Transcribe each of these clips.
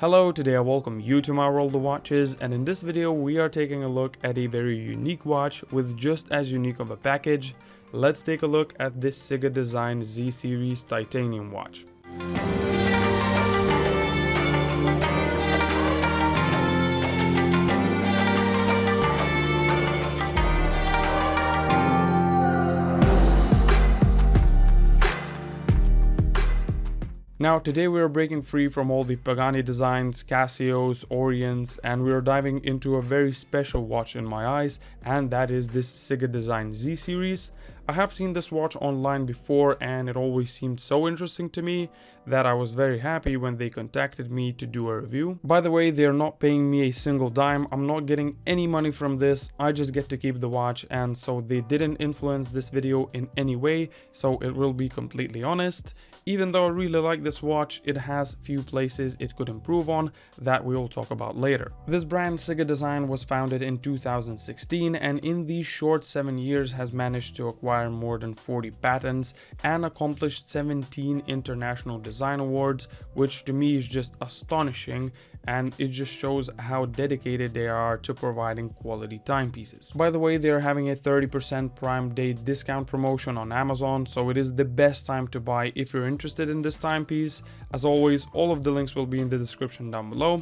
Hello, today I welcome you to my world of watches, and in this video we are taking a look at a very unique watch with just as unique of a package. Let's take a look at this CIGA Design Z Series titanium watch. Now today we are breaking free from all the Pagani designs, Casios, Orients, and we are diving into a very special watch in my eyes, and that is this CIGA Design Z Series. I have seen this watch online before and it always seemed so interesting to me that I was very happy when they contacted me to do a review. By the way, they are not paying me a single dime, I'm not getting any money from this, I just get to keep the watch, and so they didn't influence this video in any way, so it will be completely honest. Even though I really like this watch, it has few places it could improve on that we will talk about later. This brand CIGA Design was founded in 2016 and in these short 7 years has managed to acquire more than 40 patents and accomplished 17 international design awards, which to me is just astonishing, and it just shows how dedicated they are to providing quality timepieces. By the way, they are having a 30% Prime Day discount promotion on Amazon, so it is the best time to buy if you're interested in this timepiece. As always, all of the links will be in the description down below.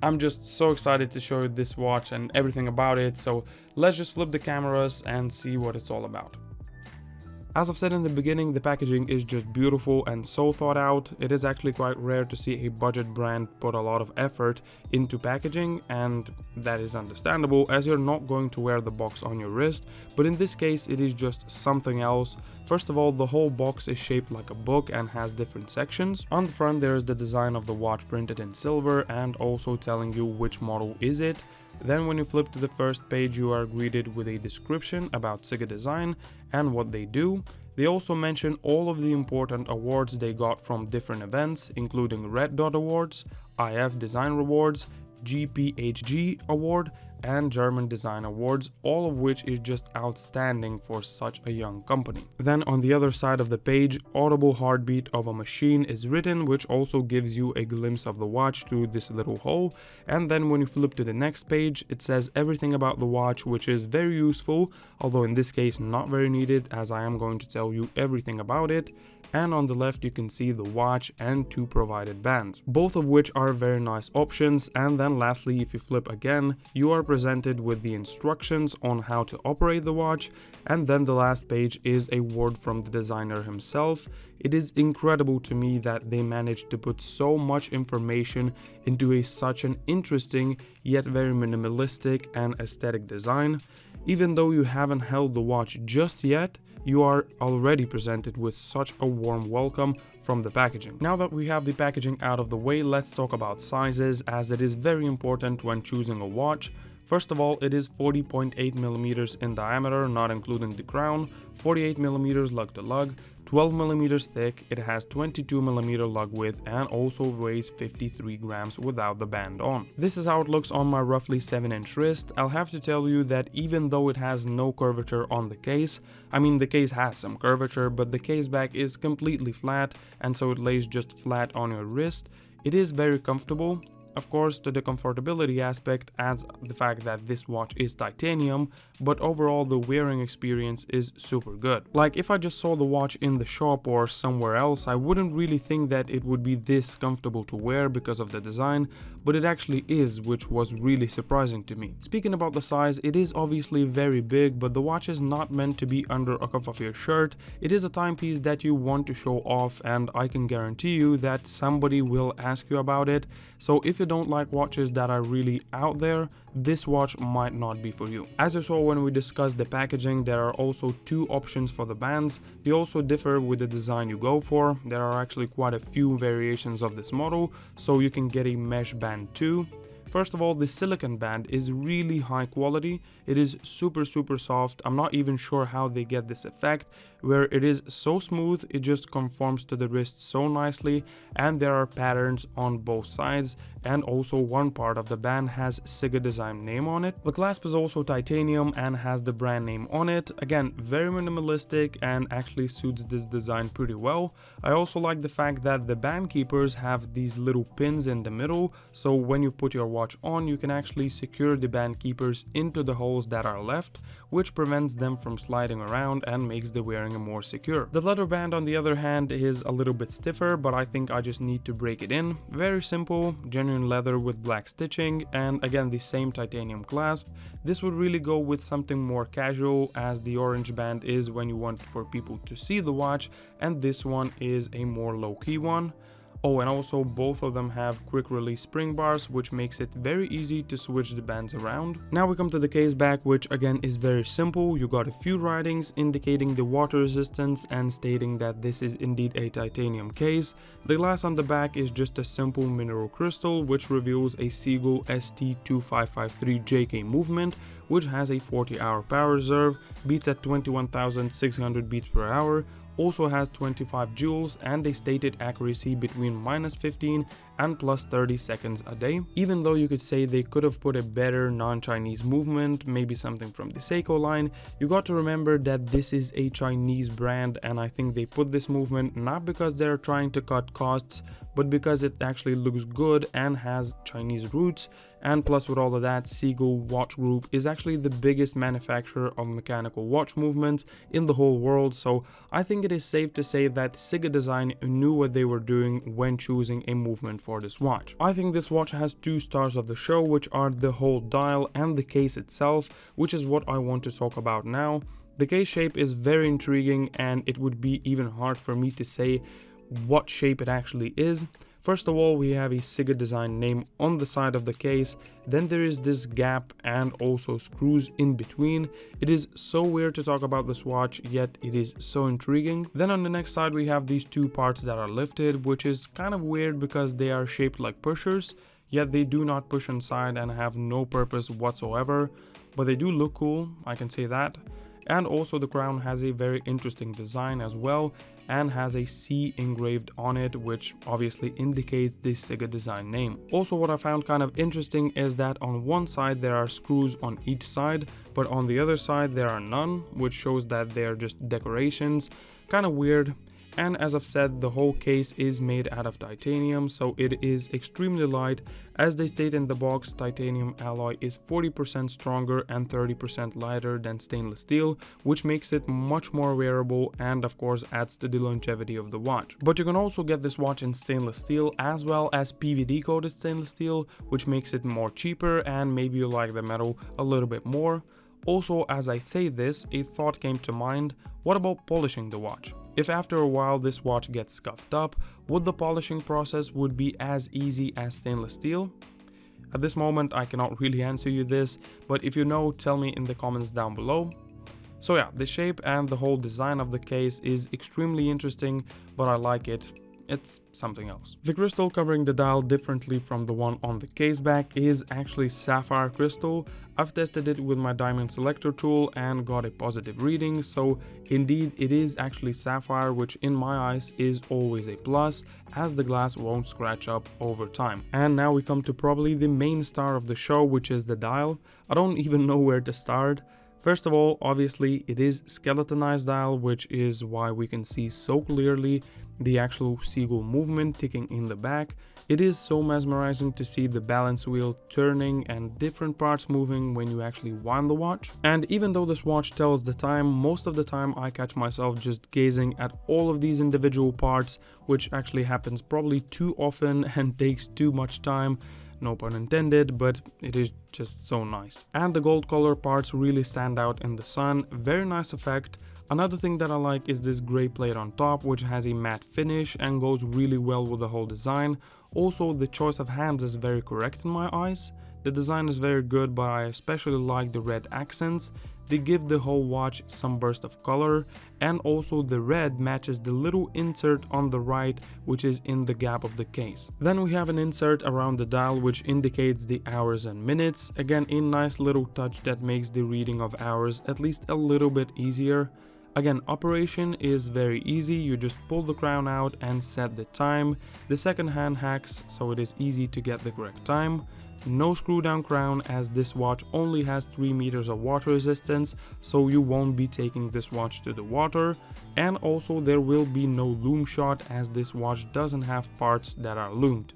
I'm just so excited to show you this watch and everything about it, so let's just flip the cameras and see what it's all about. As I've said in the beginning, the packaging is just beautiful and so thought out. It is actually quite rare to see a budget brand put a lot of effort into packaging, and that is understandable as you're not going to wear the box on your wrist, but in this case it is just something else. First of all, the whole box is shaped like a book and has different sections. On the front there is the design of the watch printed in silver and also telling you which model is it. Then when you flip to the first page, you are greeted with a description about CIGA Design and what they do. They also mention all of the important awards they got from different events, including Red Dot Awards, IF Design Rewards, GPHG Award, and German Design Awards, all of which is just outstanding for such a young company. Then on the other side of the page, audible heartbeat of a machine is written, which also gives you a glimpse of the watch through this little hole. And then when you flip to the next page, it says everything about the watch, which is very useful, although in this case not very needed, as I am going to tell you everything about it. And on the left you can see the watch and two provided bands, both of which are very nice options. And then lastly, if you flip again, you are presented with the instructions on how to operate the watch, and then the last page is a word from the designer himself. It is incredible to me that they managed to put so much information into such an interesting yet very minimalistic and aesthetic design. Even though you haven't held the watch just yet, you are already presented with such a warm welcome from the packaging. Now that we have the packaging out of the way, let's talk about sizes, as it is very important when choosing a watch. First of all, it is 40.8 millimeters in diameter, not including the crown, 48 millimeters lug to lug, 12 millimeters thick, it has 22 millimeter lug width, and also weighs 53 grams without the band on. This is how it looks on my roughly 7-inch wrist. I'll have to tell you that even though it has no curvature on the case, I mean the case has some curvature, but the case back is completely flat, and so it lays just flat on your wrist. It is very comfortable. Of course, to the comfortability aspect adds the fact that this watch is titanium, but overall the wearing experience is super good. Like, if I just saw the watch in the shop or somewhere else, I wouldn't really think that it would be this comfortable to wear because of the design, but it actually is, which was really surprising to me. Speaking about the size, it is obviously very big, but the watch is not meant to be under a cuff of your shirt. It is a timepiece that you want to show off, and I can guarantee you that somebody will ask you about it. So if you don't like watches that are really out there, this watch might not be for you. As you saw when we discussed the packaging, there are also two options for the bands. They also differ with the design you go for. There are actually quite a few variations of this model, so you can get a mesh band too. First of all, the silicone band is really high quality. It is super soft. I'm not even sure how they get this effect, where it is so smooth, it just conforms to the wrist so nicely, and there are patterns on both sides, and also one part of the band has CIGA Design name on it. The clasp is also titanium and has the brand name on it. Again, very minimalistic and actually suits this design pretty well. I also like the fact that the band keepers have these little pins in the middle, so when you put your watch on, you can actually secure the band keepers into the holes that are left, which prevents them from sliding around and makes the wearing more secure. The leather band, on the other hand, is a little bit stiffer, but I think I just need to break it in. Very simple, genuine leather with black stitching, and again the same titanium clasp. This would really go with something more casual, as the orange band is when you want for people to see the watch, and this one is a more low-key one. Oh, and also both of them have quick release spring bars, which makes it very easy to switch the bands around. Now we come to the case back, which again is very simple. You got a few writings indicating the water resistance and stating that this is indeed a titanium case. The glass on the back is just a simple mineral crystal, which reveals a Seagull ST2553 JK movement, which has a 40-hour power reserve, beats at 21,600 beats per hour, also has 25 joules and a stated accuracy between -15 and +30 seconds a day. Even though you could say they could have put a better non-Chinese movement, maybe something from the Seiko line, you got to remember that this is a Chinese brand, and I think they put this movement not because they're trying to cut costs, but because it actually looks good and has Chinese roots. And plus, with all of that, Seagull Watch Group is actually the biggest manufacturer of mechanical watch movements in the whole world, so I think it is safe to say that CIGA Design knew what they were doing when choosing a movement for this watch. I think this watch has 2 stars of the show, which are the whole dial and the case itself, which is what I want to talk about now. The case shape is very intriguing, and it would be even hard for me to say what shape it actually is. First of all, we have a CIGA Design name on the side of the case, then there is this gap and also screws in between. It is so weird to talk about this watch, yet it is so intriguing. Then on the next side we have these 2 parts that are lifted, which is kind of weird because they are shaped like pushers, yet they do not push inside and have no purpose whatsoever, but they do look cool, I can say that. And also the crown has a very interesting design as well, and has a C engraved on it, which obviously indicates the CIGA Design name. Also, what I found kind of interesting is that on one side there are screws on each side, but on the other side there are none, which shows that they are just decorations. Kind of weird. And as I've said, the whole case is made out of titanium, so it is extremely light. As they state in the box, titanium alloy is 40% stronger and 30% lighter than stainless steel, which makes it much more wearable and of course adds to the longevity of the watch. But you can also get this watch in stainless steel as well as PVD coated stainless steel, which makes it more cheaper and maybe you like the metal a little bit more. Also, as I say this, a thought came to mind: what about polishing the watch? If after a while this watch gets scuffed up, would the polishing process would be as easy as stainless steel? At this moment I cannot really answer you this, but if you know, tell me in the comments down below. So yeah, the shape and the whole design of the case is extremely interesting, but I like it. It's something else. The crystal covering the dial, differently from the one on the case back, is actually sapphire crystal. I've tested it with my diamond selector tool and got a positive reading, so indeed it is actually sapphire, which in my eyes is always a plus, as the glass won't scratch up over time. And now we come to probably the main star of the show, which is the dial. I don't even know where to start. First of all, obviously it is skeletonized dial, which is why we can see so clearly the actual Seagull movement ticking in the back. It is so mesmerizing to see the balance wheel turning and different parts moving when you actually wind the watch. And even though this watch tells the time, most of the time I catch myself just gazing at all of these individual parts, which actually happens probably too often and takes too much time. No pun intended, but it is just so nice. And the gold color parts really stand out in the sun. Very nice effect. Another thing that I like is this gray plate on top, which has a matte finish and goes really well with the whole design. Also, the choice of hands is very correct in my eyes. The design is very good, but I especially like the red accents. They give the whole watch some burst of color, and also the red matches the little insert on the right, which is in the gap of the case. Then we have an insert around the dial which indicates the hours and minutes. Again, a nice little touch that makes the reading of hours at least a little bit easier. Again, operation is very easy. You just pull the crown out and set the time. The second hand hacks, so it is easy to get the correct time. No screw down crown, as this watch only has 3 meters of water resistance, so you won't be taking this watch to the water. And also there will be no loom shot, as this watch doesn't have parts that are loomed.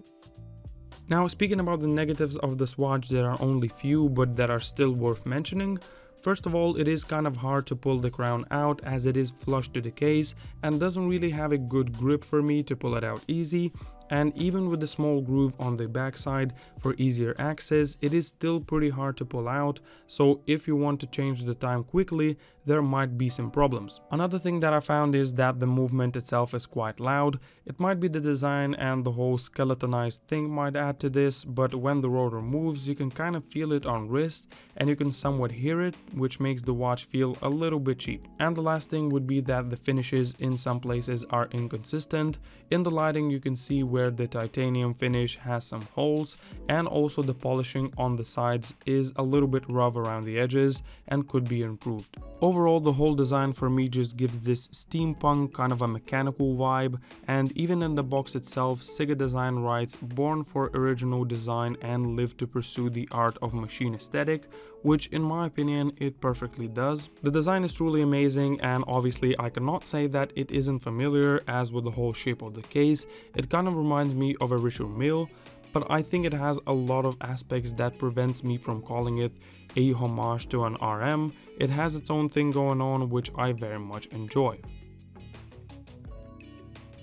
Now, speaking about the negatives of this watch, there are only few, but that are still worth mentioning. First of all, it is kind of hard to pull the crown out, as it is flush to the case and doesn't really have a good grip for me to pull it out easy. And even with the small groove on the backside for easier access, it is still pretty hard to pull out, so if you want to change the time quickly, there might be some problems. Another thing that I found is that the movement itself is quite loud. It might be the design and the whole skeletonized thing might add to this, but when the rotor moves, you can kind of feel it on wrist and you can somewhat hear it, which makes the watch feel a little bit cheap. And the last thing would be that the finishes in some places are inconsistent. In the lighting you can see where the titanium finish has some holes, and also the polishing on the sides is a little bit rough around the edges and could be improved. Overall, the whole design for me just gives this steampunk kind of a mechanical vibe, and even in the box itself, CIGA Design writes "born for original design and live to pursue the art of machine aesthetic," which in my opinion it perfectly does. The design is truly amazing, and obviously I cannot say that it isn't familiar, as with the whole shape of the case, it kind of reminds me of a Richard Mille, but I think it has a lot of aspects that prevents me from calling it a homage to an RM. It has its own thing going on, which I very much enjoy.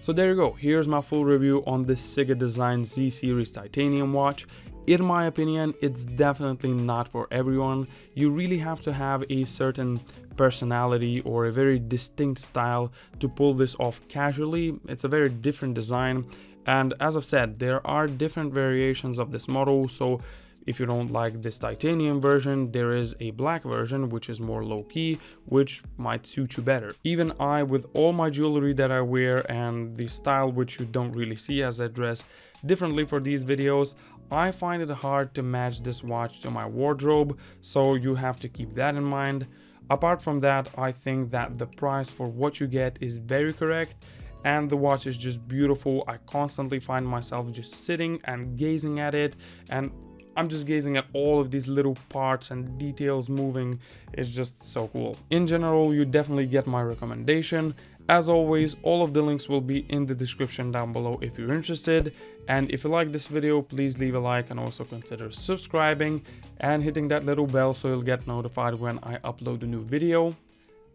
So there you go, here's my full review on this CIGA Design Z Series titanium watch. In my opinion, it's definitely not for everyone. You really have to have a certain personality or a very distinct style to pull this off casually. It's a very different design, and as I've said, there are different variations of this model, so if you don't like this titanium version, there is a black version which is more low-key, which might suit you better. Even I, with all my jewelry that I wear and the style which you don't really see as I dress differently for these videos, I find it hard to match this watch to my wardrobe, so you have to keep that in mind. Apart from that, I think that the price for what you get is very correct, and the watch is just beautiful. I constantly find myself just sitting and gazing at it, and I'm just gazing at all of these little parts and details moving. It's just so cool. In general, you definitely get my recommendation. As always, all of the links will be in the description down below if you're interested. And if you like this video, please leave a like and also consider subscribing and hitting that little bell so you'll get notified when I upload a new video.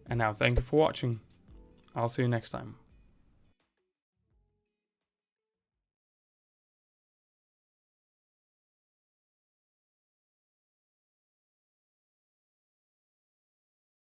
And now, thank you for watching. I'll see you next time.